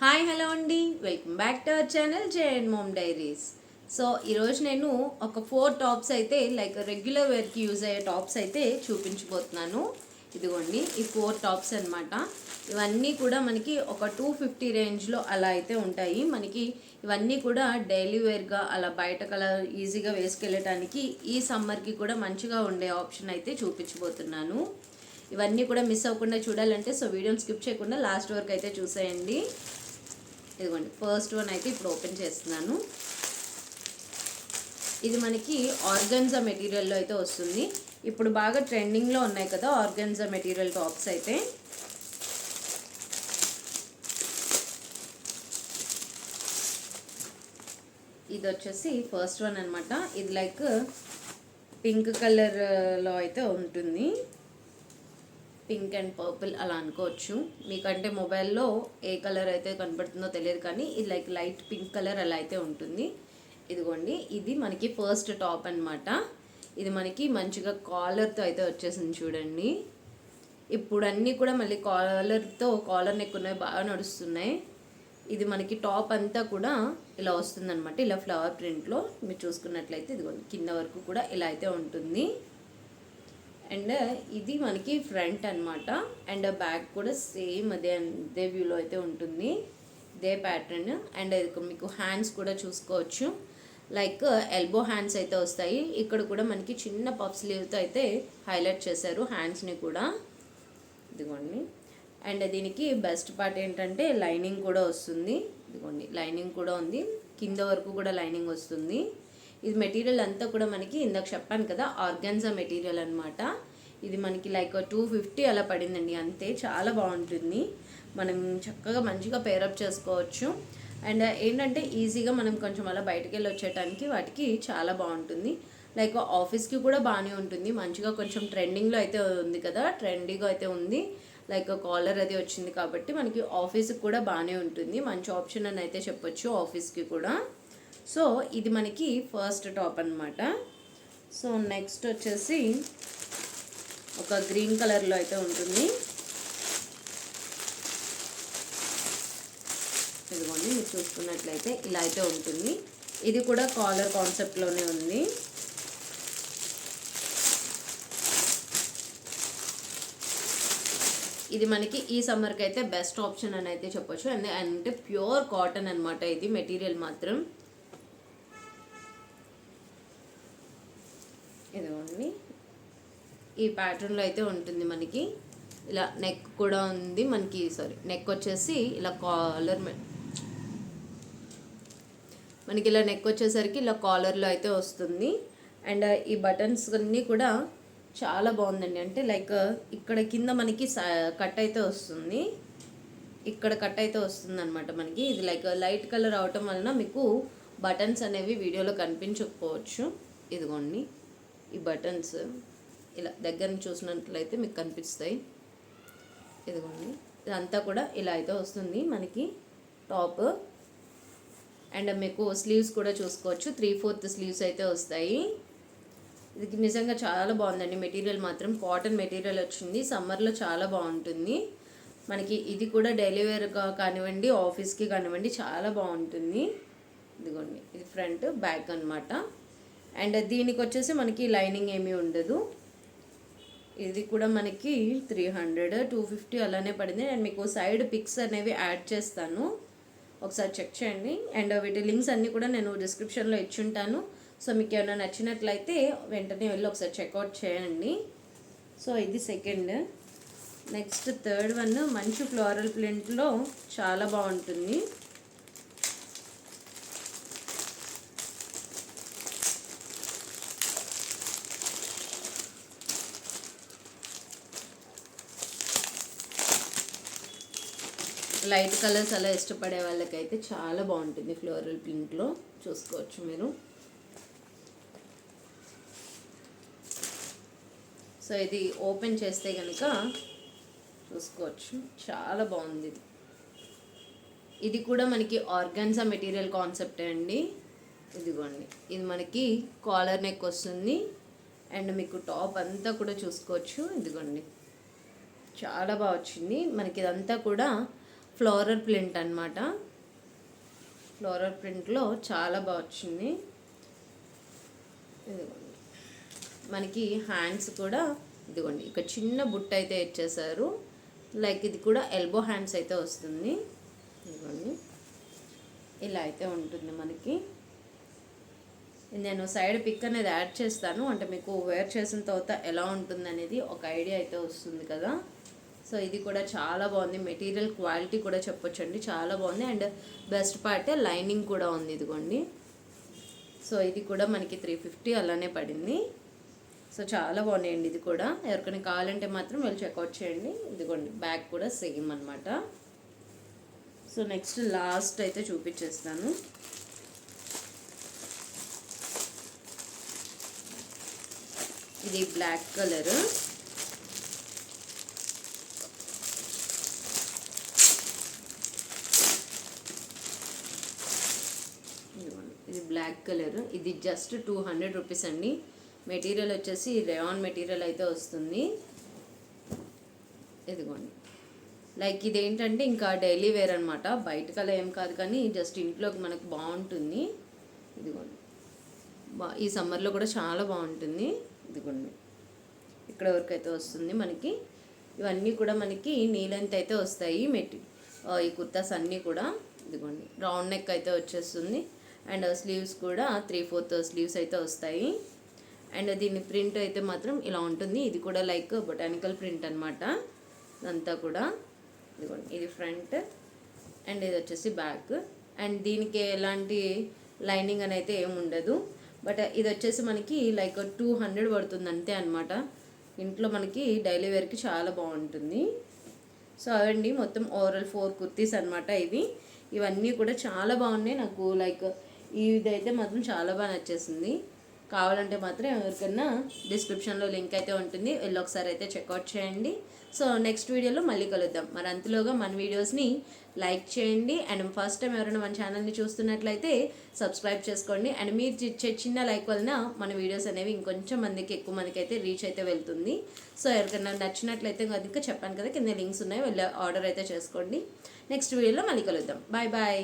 Hi hello అండి, welcome back to our channel J and mom diaries. So ఈరోజు నేను ఒక 4 టాప్స్ అయితే లైక్ రెగ్యులర్ వేర్కి యూజ్ అయ్యే టాప్స్ అయితే చూపించబోతున్నాను. ఇదిగోండి ఈ 4 టాప్స్ అనమాట. ఇవన్నీ కూడా మనకి ఒక 250 రేంజ్లో అలా అయితే ఉంటాయి. మనకి ఇవన్నీ కూడా డైలీ వేర్గా అలా బయట కలర్ ఈజీగా వేసుకెళ్ళటానికి ఈ సమ్మర్కి కూడా మంచిగా ఉండే ఆప్షన్ అయితే చూపించబోతున్నాను. ఇవన్నీ కూడా మిస్ అవ్వకుండా చూడాలంటే సో వీడియోని స్కిప్ చేయకుండా లాస్ట్ వరకు అయితే చూసేయండి. ఇదిగోండి ఫస్ట్ వన్ అయితే ఇప్పుడు ఓపెన్ చేస్తున్నాను. ఇది మనకి ఆర్గన్జా మెటీరియల్లో అయితే వస్తుంది. ఇప్పుడు బాగా ట్రెండింగ్లో ఉన్నాయి కదా ఆర్గన్జా మెటీరియల్ టాప్స్ అయితే. ఇది వచ్చేసి ఫస్ట్ వన్ అనమాట. ఇది లైక్ పింక్ కలర్లో అయితే ఉంటుంది. పింక్ అండ్ పర్పుల్ అలా అనుకోవచ్చు. మీకంటే మొబైల్లో ఏ కలర్ అయితే కనబడుతుందో తెలియదు, కానీ ఇది లైక్ లైట్ పింక్ కలర్ అలా అయితే ఉంటుంది. ఇదిగోండి ఇది మనకి ఫస్ట్ టాప్ అనమాట. ఇది మనకి మంచిగా కాలర్తో అయితే వచ్చేసింది చూడండి. ఇప్పుడు అన్నీ కూడా మళ్ళీ కాలర్ నెక్ ఉన్నవి బాగా నడుస్తున్నాయి. ఇది మనకి టాప్ అంతా కూడా ఇలా వస్తుందన్నమాట. ఇలా ఫ్లవర్ ప్రింట్లో మీరు చూసుకున్నట్లయితే ఇదిగోండి కింద వరకు కూడా ఇలా అయితే ఉంటుంది. అండ్ ఇది మనకి ఫ్రంట్ అనమాట. అండ్ బ్యాక్ కూడా సేమ్ అదే వ్యూలో అయితే ఉంటుంది, ఇదే ప్యాటర్న్. అండ్ మీకు హ్యాండ్స్ కూడా చూసుకోవచ్చు, లైక్ ఎల్బో హ్యాండ్స్ అయితే వస్తాయి. ఇక్కడ కూడా మనకి చిన్న పఫ్ స్లీవ్తో అయితే హైలైట్ చేశారు హ్యాండ్స్ని కూడా. ఇదిగోండి. అండ్ దీనికి బెస్ట్ పార్ట్ ఏంటంటే లైనింగ్ కూడా వస్తుంది. ఇదిగోండి లైనింగ్ కూడా ఉంది, కింద వరకు కూడా లైనింగ్ వస్తుంది. ఇది మెటీరియల్ అంతా కూడా మనకి ఇందాక చెప్పాను కదా ఆర్గాన్జా మెటీరియల్ అనమాట. ఇది మనకి లైక్ 250 అలా పడిందండి అంతే. చాలా బాగుంటుంది, మనం చక్కగా మంచిగా పేరప్ చేసుకోవచ్చు. అండ్ ఏంటంటే ఈజీగా మనం కొంచెం అలా బయటకు వెళ్ళి వచ్చేటానికి వాటికి చాలా బాగుంటుంది. లైక్ ఆఫీస్కి కూడా బాగానే ఉంటుంది, మంచిగా కొంచెం ట్రెండింగ్లో అయితే ఉంది కదా, ట్రెండీగా అయితే ఉంది. లైక్ కాలర్ అది వచ్చింది కాబట్టి మనకి ఆఫీస్కి కూడా బాగానే ఉంటుంది. మంచి ఆప్షన్ అని అయితే చెప్పొచ్చు ఆఫీస్కి కూడా. సో ఇది మనకి ఫస్ట్ టాప్ అనమాట. సో నెక్స్ట్ వచ్చేసి ఒక గ్రీన్ కలర్లో అయితే ఉంటుంది. ఇదిగోండి మీరు చూసుకున్నట్లయితే ఇలా అయితే ఉంటుంది. ఇది కూడా కాలర్ కాన్సెప్ట్లోనే ఉంది. ఇది మనకి ఈ సమ్మర్కి అయితే బెస్ట్ ఆప్షన్ అని అయితే చెప్పొచ్చు. అంటే ప్యూర్ కాటన్ అనమాట ఇది మెటీరియల్ మాత్రం. ఇదిగోండి ఈ ప్యాటర్న్లో అయితే ఉంటుంది. మనకి ఇలా నెక్ కూడా ఉంది, మనకి నెక్ వచ్చేసి ఇలా మనకి ఇలా నెక్ వచ్చేసరికి ఇలా కాలర్లో అయితే వస్తుంది. అండ్ ఈ బటన్స్ అన్నీ కూడా చాలా బాగుందండి. అంటే లైక్ ఇక్కడ కింద మనకి కట్ అయితే వస్తుంది, ఇక్కడ కట్ అయితే వస్తుంది అనమాట మనకి. ఇది లైక్ లైట్ కలర్ అవటం వలన మీకు బటన్స్ అనేవి వీడియోలో కనిపించకపోవచ్చు. ఇదిగోండి ఈ బటన్స్ ఇలా దగ్గర నుంచి చూసినట్లయితే మీకు కనిపిస్తాయి. ఇదిగోండి ఇదంతా కూడా ఇలా అయితే వస్తుంది మనకి టాప్. అండ్ మీకు స్లీవ్స్ కూడా చూసుకోవచ్చు, 3/4 స్లీవ్స్ అయితే వస్తాయి. ఇది నిజంగా చాలా బాగుందండి మెటీరియల్ మాత్రం. కాటన్ మెటీరియల్ వచ్చింది, సమ్మర్లో చాలా బాగుంటుంది మనకి. ఇది కూడా డైలీ వేర్గా కానివ్వండి, ఆఫీస్కి కానివ్వండి చాలా బాగుంటుంది. ఇదిగోండి ఇది ఫ్రంట్ బ్యాక్ అనమాట. అండ్ దీనికి వచ్చేసి మనకి లైనింగ్ ఏమీ ఉండదు. ఇది కూడా మనకి 300 250 అలానే పడింది. నేను మీకు సైడ్ పిక్స్ అనేవి యాడ్ చేస్తాను, ఒకసారి చెక్ చేయండి. అండ్ వీటి లింక్స్ అన్నీ కూడా నేను డిస్క్రిప్షన్లో ఇచ్చుంటాను. సో మీకు ఏమైనా నచ్చినట్లయితే వెంటనే వెళ్ళి ఒకసారి చెక్అవుట్ చేయండి. సో ఇది సెకండ్. నెక్స్ట్ థర్డ్ వన్ మంచి ఫ్లోరల్ ప్రింట్లో చాలా బాగుంటుంది. లైట్ కలర్స్ అలా ఇష్టపడే వాళ్ళకైతే చాలా బాగుంటుంది ఫ్లోరల్ ప్రింట్లో, చూసుకోవచ్చు మీరు. సో ఇది ఓపెన్ చేస్తే కనుక చూసుకోవచ్చు, చాలా బాగుంది. ఇది కూడా మనకి ఆర్గాన్జా మెటీరియల్ కాన్సెప్టే అండి. ఇదిగోండి ఇది మనకి కాలర్ నెక్ వస్తుంది. అండ్ మీకు టాప్ అంతా కూడా చూసుకోవచ్చు. ఇదిగోండి చాలా బాగా వచ్చింది మనకి. ఇదంతా కూడా ఫ్లోరల్ ప్రింట్ అనమాట. ఫ్లోరల్ ప్రింట్లో చాలా బాగా వచ్చింది. ఇదిగోండి మనకి హ్యాండ్స్ కూడా ఇదిగోండి ఇక్కడ చిన్న బుట్ట అయితే ఇచ్చేసారు. లైక్ ఇది కూడా ఎల్బో హ్యాండ్స్ అయితే వస్తుంది. ఇదిగోండి ఇలా అయితే ఉంటుంది మనకి. నేను సైడ్ పిక్ అనేది యాడ్ చేస్తాను, అంటే మీకు వేర్ చేసిన తర్వాత ఎలా ఉంటుంది అనేది ఒక ఐడియా అయితే వస్తుంది కదా. సో ఇది కూడా చాలా బాగుంది. మెటీరియల్ క్వాలిటీ కూడా చెప్పొచ్చండి, చాలా బాగుంది. అండ్ బెస్ట్ పార్ట్ లైనింగ్ కూడా ఉంది. ఇదిగోండి సో ఇది కూడా మనకి 350 అలానే పడింది. సో చాలా బాగున్నాయండి. ఇది కూడా ఎవరికైనా కావాలంటే మాత్రం వెళ్ళి చెక్అవుట్ చేయండి. ఇదిగోండి బ్యాగ్ కూడా సేమ్ అనమాట. సో నెక్స్ట్ లాస్ట్ అయితే చూపించేస్తాను. ఇది బ్లాక్ కలర్. ఇది బ్లాక్ కలర్. ఇది జస్ట్ 200 రూపీస్ అండి. మెటీరియల్ వచ్చేసి రేయాన్ మెటీరియల్ అయితే వస్తుంది. ఇదిగోండి లైక్ ఇదేంటంటే ఇంకా డైలీ వేర్ అనమాట, బయటకు అలా ఏం కాదు కానీ జస్ట్ ఇంట్లోకి మనకు బాగుంటుంది. ఇదిగోండి ఈ సమ్మర్లో కూడా చాలా బాగుంటుంది. ఇదిగోండి ఇక్కడ వరకు అయితే వస్తుంది మనకి. ఇవన్నీ కూడా మనకి నీ లెంత్ అయితే వస్తాయి. ఈ కుర్తాస్ అన్నీ కూడా ఇదిగోండి రౌండ్ నెక్ అయితే వచ్చేస్తుంది. అండ్ స్లీవ్స్ కూడా 3/4 స్లీవ్స్ అయితే వస్తాయి. అండ్ దీని ప్రింట్ అయితే మాత్రం ఇలా ఉంటుంది. ఇది కూడా లైక్ బొటానికల్ ప్రింట్ అనమాట ఇదంతా కూడా. ఇదిగోండి ఇది ఫ్రంట్ అండ్ ఇది వచ్చేసి బ్యాక్. అండ్ దీనికి ఎలాంటి లైనింగ్ అని అయితే ఏమి ఉండదు. బట్ ఇది వచ్చేసి మనకి లైక్ 200 పడుతుంది అంతే అనమాట. ఇంట్లో మనకి డైలీ వేర్కి చాలా బాగుంటుంది. సో అవండి మొత్తం ఓవరాల్ 4 కుర్తీస్ అనమాట ఇవి. ఇవన్నీ కూడా చాలా బాగున్నాయి. నాకు లైక్ ఇదైతే మాత్రం చాలా బాగా నచ్చేసింది. కావాలంటే మాత్రం ఎవరికన్నా డిస్క్రిప్షన్లో లింక్ అయితే ఉంటుంది, వెళ్ళి ఒకసారి అయితే చెక్అవుట్ చేయండి. సో నెక్స్ట్ వీడియోలో మళ్ళీ కలుద్దాం. మరి అంతలోగా మన వీడియోస్ని లైక్ చేయండి. అండ్ ఫస్ట్ టైం ఎవరైనా మన ఛానల్ని చూస్తున్నట్లయితే సబ్స్క్రైబ్ చేసుకోండి. అండ్ మీరు ఇచ్చే చిన్న లైక్ వలన మన వీడియోస్ అనేవి ఇంకొంచెం మందికి ఎక్కువ మందికి అయితే రీచ్ అయితే వెళ్తుంది. సో ఎవరికైనా నచ్చినట్లయితే కనుక చెప్పాను కదా కింద లింక్స్ ఉన్నాయి, వెళ్ళి ఆర్డర్ అయితే చేసుకోండి. నెక్స్ట్ వీడియోలో మళ్ళీ కలుద్దాం. Bye bye.